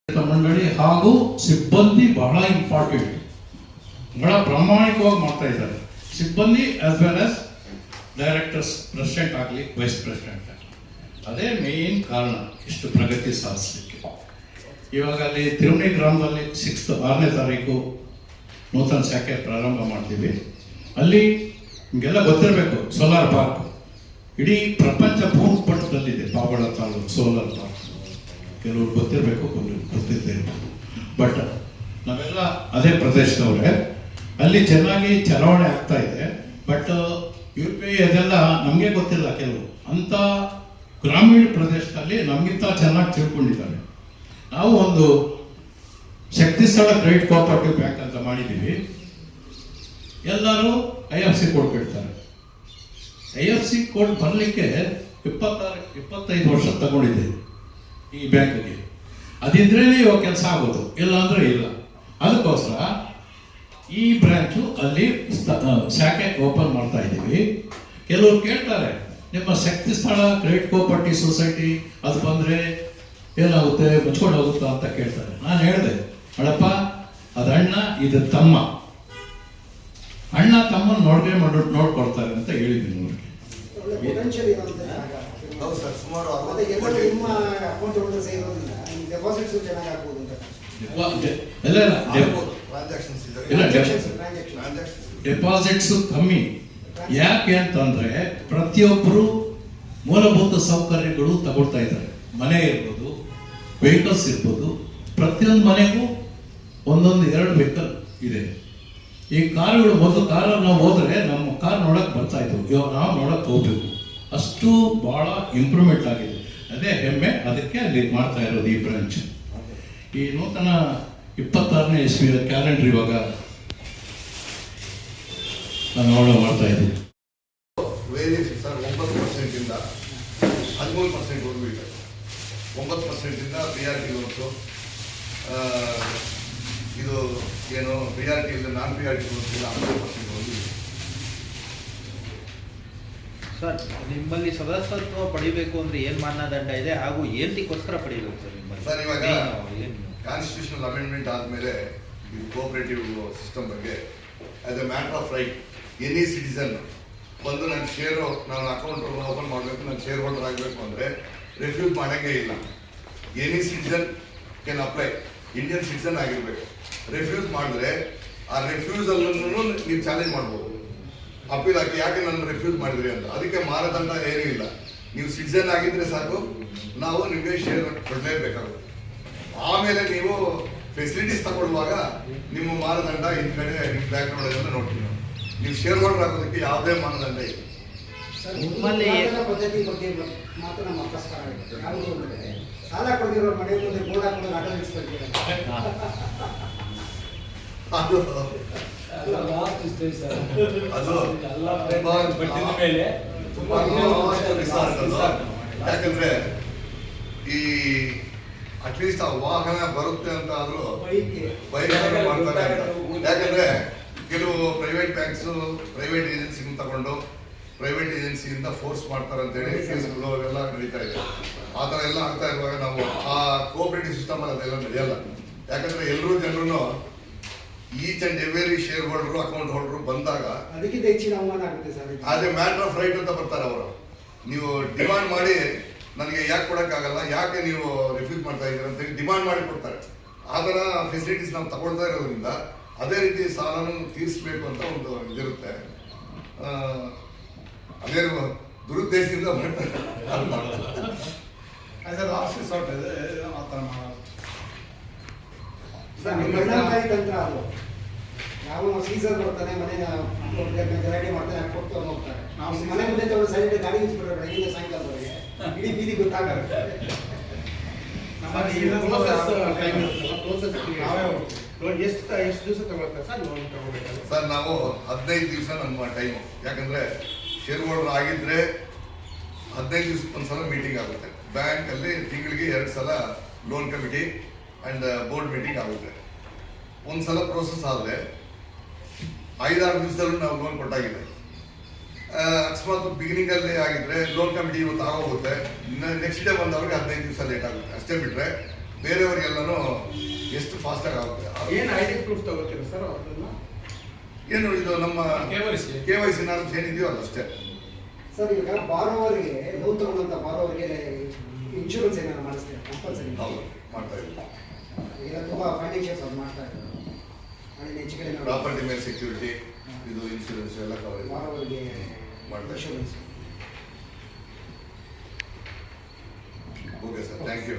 ಮಂಡಳಿ ಹಾಗೂ ಸಿಬ್ಬಂದಿ ಬಹಳ ಇಂಪಾರ್ಟೆಂಟ್, ಬಹಳ ಪ್ರಾಮಾಣಿಕವಾಗಿ ಮಾಡ್ತಾ ಇದ್ದಾರೆ ಸಿಬ್ಬಂದಿ as well as directors, president ಆಗಲಿ ವೈಸ್ ಪ್ರೆಸಿಡೆಂಟ್ ಆಗಲಿ. ಅದೇ ಮೇನ್ ಕಾರಣ ಇಷ್ಟು ಪ್ರಗತಿ ಸಾಧಿಸಲಿಕ್ಕೆ. ಇವಾಗ ಅಲ್ಲಿ ತಿರುಮಣಿ ಗ್ರಾಮದಲ್ಲಿ 6ನೇ ತಾರೀಕು ನೂತನ ಶಾಖೆ ಪ್ರಾರಂಭ ಮಾಡ್ತೀವಿ. ಅಲ್ಲಿ ನಿಮಗೆಲ್ಲ ಗೊತ್ತಿರಬೇಕು, ಸೋಲಾರ್ ಪಾರ್ಕ್ ಇಡೀ ಪ್ರಪಂಚ ಭೂಪಟದಲ್ಲಿದೆ. ಪಾವಗಡ ತಾಲೂಕು ಸೋಲಾರ್ ಪಾರ್ಕ್ ಕೆಲವರು ಗೊತ್ತಿರಬೇಕು, ಕೆಲವರು ಗೊತ್ತಿಲ್ಲದೆ ಇರಬೇಕು. ಬಟ್ ನಾವೆಲ್ಲ ಅದೇ ಪ್ರದೇಶದವ್ರೆ. ಅಲ್ಲಿ ಚೆನ್ನಾಗಿ ಚಲಾವಣೆ ಆಗ್ತಾ ಇದೆ. ಬಟ್ UPI ಅದೆಲ್ಲ ನಮಗೆ ಗೊತ್ತಿಲ್ಲ. ಕೆಲವು ಅಂಥ ಗ್ರಾಮೀಣ ಪ್ರದೇಶದಲ್ಲಿ ನಮಗಿಂತ ಚೆನ್ನಾಗಿ ತಿಳ್ಕೊಂಡಿದ್ದಾರೆ. ನಾವು ಒಂದು ಶಕ್ತಿಸ್ಥಳ ಕ್ರೆಡಿಟ್ ಕೋಆಪರೇಟಿವ್ ಬ್ಯಾಂಕ್ ಅಂತ ಮಾಡಿದ್ದೀವಿ. ಎಲ್ಲರೂ IFSC ಕೋಡ್ ಕೇಳ್ತಾರೆ. IFSC ಕೋಡ್ ಬರಲಿಕ್ಕೆ 25 ವರ್ಷ ತಗೊಂಡಿದೆ ಈ ಬ್ಯಾಂಕ್ಗೆ. ಅದಿದ್ರೆ ಇವಾಗ ಕೆಲಸ ಆಗೋದು, ಇಲ್ಲ ಅಂದ್ರೆ ಇಲ್ಲ. ಅದಕ್ಕೋಸ್ಕರ ಈ ಬ್ರಾಂಚು ಅಲ್ಲಿ ಶಾಖೆ ಓಪನ್ ಮಾಡ್ತಾ ಇದ್ದೀವಿ. ಕೆಲವರು ಕೇಳ್ತಾರೆ, ನಿಮ್ಮ ಶಕ್ತಿ ಸ್ಥಳ ಕ್ರೆಡಿಟ್ ಕೋಆಪರೇಟಿವ್ ಸೊಸೈಟಿ ಅದು ಬಂದರೆ ಏನಾಗುತ್ತೆ, ಮುಚ್ಕೊಂಡು ಹೋಗುತ್ತಾ ಅಂತ ಕೇಳ್ತಾರೆ. ನಾನು ಹೇಳಿದೆ, ಅಳಪ್ಪ ಅದು ಅಣ್ಣ, ಇದು ತಮ್ಮ, ಅಣ್ಣ ತಮ್ಮನ ನೋಡ್ಕೊಡ್ತಾರೆ ಅಂತ ಹೇಳಿದ್ದೀನಿ ಅವ್ರಿಗೆ. ಡೆಪಾಸಿಟ್ಸ್ ಕಮ್ಮಿ. ಯಾಕೆ ಅಂತಂದ್ರೆ ಪ್ರತಿಯೊಬ್ಬರು ಮೂಲಭೂತ ಸೌಕರ್ಯಗಳು ತಗೊಳ್ತಾ ಇದ್ದಾರೆ. ಮನೆ ಇರ್ಬೋದು, ವೆಹಿಕಲ್ಸ್ ಇರ್ಬೋದು. ಪ್ರತಿಯೊಂದು ಮನೆಗೂ ಒಂದೊಂದು 2 ವೆಹಿಕಲ್ ಇದೆ. ಈ ಕಾರುಗಳು, ಮೊದಲು ಕಾರಲ್ಲಿ ನಾವು ಹೋದ್ರೆ ನಮ್ಮ ಕಾರ್ ನೋಡಕ್ ಬರ್ತಾ ಇದ್ವು, ಇವಾಗ ನಾವು ನೋಡಕ್ ಹೋಗ್ಬೇಕು. ಅಷ್ಟು ಬಹಳ ಇಂಪ್ರೂವ್ಮೆಂಟ್ ಆಗಿದೆ. ಅದೇ ಹೆಮ್ಮೆ. ಅದಕ್ಕೆ ಅಲ್ಲಿ ಮಾಡ್ತಾ ಇರೋದು ಈ ಬ್ರಾಂಚ್. ಈ ನೂತನ 26ನೇ ಇಸ್ವಿಯ ಕ್ಯಾಲೆಂಡರ್ ಇವಾಗ ನಾವು ಮಾಡ್ತಾ ಇದ್ದೀವಿ. 9% ಇಂದ 13% ವರೆಗೂ ಇದೆ. 9% ಇಂದ PRT ಲೋನ್ಸು, ಇದು ಏನು PRT ಇಲ್ಲ, ನಾನ್ PRT ಲೋನ್ಸ್ ಇಲ್ಲ, 10% ವರೆಗೂ ಇದೆ. ಸರ್, ನಿಮ್ಮಲ್ಲಿ ಸದಸ್ಯತ್ವ ಪಡಿಬೇಕು ಅಂದ್ರೆ ಏನ್ ಮಾನದಂಡ ಇದೆ ಹಾಗೂ ಏನಕ್ಕೋಸ್ಕರ ಪಡಿಬೇಕು ಸರ್ ನಿಮ್ಮಲ್ಲಿ? ಸರ್, ಇವಾಗ ಕಾನ್ಸ್ಟಿಟ್ಯೂಷನಲ್ ಅಮೆಂಡ್ಮೆಂಟ್ ಆದಮೇಲೆ ಈ ಕೋಆಪರೇಟಿವ್ ಸಿಸ್ಟಮ್ ಬಗ್ಗೆ as A matter of right any citizen ಬಂದು ನನ್ನ ಶೇರು, ನಾನು ಅಕೌಂಟ್ ಓಪನ್ ಮಾಡಬೇಕು, ನಾನು ಶೇರ್ ಹೋಲ್ಡರ್ ಆಗಬೇಕು ಅಂದರೆ ರಿಫ್ಯೂಸ್ ಮಾಡೋಂಗೇ ಇಲ್ಲ. Any citizen can apply, Indian citizen ಆಗಿರಬೇಕು. ರಿಫ್ಯೂಸ್ ಮಾಡಿದ್ರೆ ಆ ರಿಫ್ಯೂಸಲ್ಲೂ ನೀವು ಚಾಲೆಂಜ್ ಮಾಡ್ಬೋದು, ಅಪೀಲ್ ಹಾಕಿ ಯಾಕೆ ನಾನು ರಿಫ್ಯೂಸ್ ಮಾಡಿದ್ರಿ ಅಂತ. ಅದಕ್ಕೆ ಮಾನದಂಡ ಏನೂ ಇಲ್ಲ. ನೀವು ಸಿಟಿಸನ್ ಆಗಿದ್ರೆ ಸಾಕು, ನಾವು ನಿಮಗೆ ಶೇರ್ ಕೊಡಲೇಬೇಕಾಗುತ್ತೆ. ಆಮೇಲೆ ನೀವು ಫೆಸಿಲಿಟೀಸ್ ತಗೊಳ್ಳುವಾಗ ನಿಮ್ಮ ಮಾನದಂಡ ಹಿಂದ್ಗಡೆ ನಿಮ್ಮ ಬ್ಯಾಕ್ಗ್ರೌಂಡ್ ಎಲ್ಲ ನೋಡ್ತೀವಿ. ನೀವು ಶೇರ್ ಹೋಲ್ಡರ್ ಆಗೋದಕ್ಕೆ ಯಾವುದೇ ಮಾನದಂಡ ಇಲ್ಲ. ಪದ್ಧತಿ ಬಗ್ಗೆ ಮಾತ್ರ ನಮ್ಮ ಅಪಸ್ಕಾರ ಆಗುತ್ತೆ. ಯಾವುದು ಅಂದರೆ ಸಾಲ ಕೊಡಿರೋ ಮನೆ ಮುಂದೆ ಬೋರ್ಡ್ ಹಾಕೊಂಡು ಆಟ ನಿಲ್ಲಿಸ್ಕೊಳ್ತೀರ. ಅದು ತುಂಬಾ ಯಾಕಂದ್ರೆ ಈ ಅಟ್ಲೀಸ್ಟ್ ಆ ವಾಹನ ಬರುತ್ತೆ ಅಂತ ಆದ್ರೂ ಬೈಕ್ ಮಾಡ್ತಾರೆ ಅಂತ. ಯಾಕಂದ್ರೆ ಕೆಲವು ಪ್ರೈವೇಟ್ ಬ್ಯಾಂಕ್ಸ್ ಪ್ರೈವೇಟ್ ಏಜೆನ್ಸಿ ತಗೊಂಡು ಪ್ರೈವೇಟ್ ಏಜೆನ್ಸಿಯಿಂದ ಫೋರ್ಸ್ ಮಾಡ್ತಾರೆ ಅಂತೇಳಿ ಕೇಸ್ಗಳು ಅವೆಲ್ಲ ನಡೀತಾ ಇದೆ. ಆ ಥರ ಎಲ್ಲ ಆಗ್ತಾ ಇರುವಾಗ ನಾವು ಆ ಕೋಆಪರೇಟಿವ್ ಸಿಸ್ಟಮ್ ಅದೆಲ್ಲ ನಡೆಯಲ್ಲ. ಯಾಕಂದ್ರೆ ಎಲ್ಲರೂ ಜನರು each and every share holder, account holder ಬಂದಾಗ ಅದಕ್ಕಿಂತ ಹೆಚ್ಚಿನ ಅವಮಾನ ಆಗುತ್ತೆ ಸರ್. ಅದೇ ಮ್ಯಾಟರ್ ಆಫ್ ರೈಟ್ ಅಂತ ಬರ್ತಾರೆ ಅವರು. ನೀವು ಡಿಮಾಂಡ್ ಮಾಡಿ ನನಗೆ ಯಾಕೆ ಕೊಡೋಕ್ಕಾಗಲ್ಲ, ಯಾಕೆ ನೀವು ರಿಫ್ಯೂಸ್ ಮಾಡ್ತಾ ಇದ್ದೀರ ಅಂತ ಡಿಮಾಂಡ್ ಮಾಡಿ ಕೊಡ್ತಾರೆ. ಆ ಥರ ಫೆಸಿಲಿಟೀಸ್ ನಾವು ತಗೊಳ್ತಾ ಇರೋದ್ರಿಂದ ಅದೇ ರೀತಿ ಸಾಲನೂ ತೀರಿಸಬೇಕು ಅಂತ ಒಂದು ಇದಿರುತ್ತೆ. ಅದೇನು ದುರುದ್ದೇಶದಿಂದ ಮಾಡ್ತಾರೆ. ಪರಿಣಾಮಕಾರಿ ತಂತ್ರ ಅದು. ಯಾವ ಸೀಸರ್ ಬರ್ತಾನೆ, ಮನೆ ಗಲಾಟೆ ಮಾಡ್ತಾನೆ, ಕೊಟ್ಟು ಹೋಗ್ತಾರೆ. ಮನೆ ಮುಂದೆ ತಗೊಂಡು ಸೈಡ್ ಗಾಡಿ ನಿಲ್ಸ್ಬಿಟ್ರೆ ಬೆಳಗಿನ ಸಾಯಂಕಾಲದವರೆಗೆ ಇಡೀ ಬೀದಿ ಗೊತ್ತಾಗುತ್ತೆ. ಎಷ್ಟು ದಿವಸ ತಗೊಳ್ತಾರೆ ಸರ್ ಲೋನ್ ತಗೋಬೇಕಾದ್ರೆ? ಸರ್, ನಾವು 15 ದಿವಸ ನಮ್ಮ ಟೈಮು. ಯಾಕಂದ್ರೆ ಶೇರ್ ಹೋಲ್ಡರ್ ಆಗಿದ್ರೆ 15 ದಿವಸಕ್ಕೆ ಒಂದ್ಸಲ ಮೀಟಿಂಗ್ ಆಗುತ್ತೆ. ಬ್ಯಾಂಕಲ್ಲಿ ತಿಂಗಳಿಗೆ 2 ಸಲ loan committee and board meeting ಆಗುತ್ತೆ. ಒಂದ್ಸಲ ಪ್ರೋಸೆಸ್ ಆದರೆ 5-6 ದಿವಸದಲ್ಲೂ ನಾವು ಲೋನ್ ಕೊಟ್ಟಾಗಿದೆ. ಅಕಸ್ಮಾತ್ ಬಿಗಿನಿಂಗ್ ಅಲ್ಲಿ ಆಗಿದ್ರೆ ಲೋನ್ ಕಮಿಟಿ ಇವತ್ತು ಆಗೋಗುತ್ತೆ, ನೆಕ್ಸ್ಟ್ ಡೇ ಬಂದವ್ರಿಗೆ 15 ದಿವಸ ಲೇಟ್ ಆಗುತ್ತೆ. ಅಷ್ಟೇ ಬಿಟ್ರೆ ಬೇರೆಯವರಿಗೆಲ್ಲನೂ ಎಷ್ಟು ಫಾಸ್ಟಾಗಿ ಆಗುತ್ತೆ. ಏನು ಐ ಡಿ ಪ್ರೂಫ್ ತಗೋತೀರಾ ಸರ್ ಅವ್ರನ್ನ? ಏನು ಇದು ನಮ್ಮ KYC. KYC ನಾರ್ಮ್ಸ್ ಏನಿದೆಯೋ ಅದಷ್ಟೇ. ಸರ್ ಈಗ ಬಾರೋವರಿಗೆ ಲೋನ್ ತಗೊಂಡಂತ ಬಾರೋವರಿಗೆ ಇನ್ಶೂರೆನ್ಸ್ ಏನಾದ್ರು ಮಾಡಿಸ್ತೀರಾ ಕಂಪಲ್ಸರಿ? ಹೌದು, ಮಾಡ್ತಾ ಇದ್ದೀವಿ. ಈಗ ತುಂಬಾ ಫೈನಾನ್ಷಿಯಲ್ಸ್ ಅದು ಮಾಡ್ತಾ ಇದ್ದಾರೆ. ಅಲ್ಲಿ ಹೆಚ್ಚು ಕಡೆ ಪ್ರಾಪರ್ಟಿ ಮೇಲೆ ಸೆಕ್ಯೂರಿಟಿ, ಇದು ಇನ್ಶೂರೆನ್ಸ್ ಎಲ್ಲ ಕವರ್ ಬಾರೋವರಿಗೆ ಮಾಡ್ತಾ ಇದ್ದೀವಿ. Insurance. Okay sir, thank you.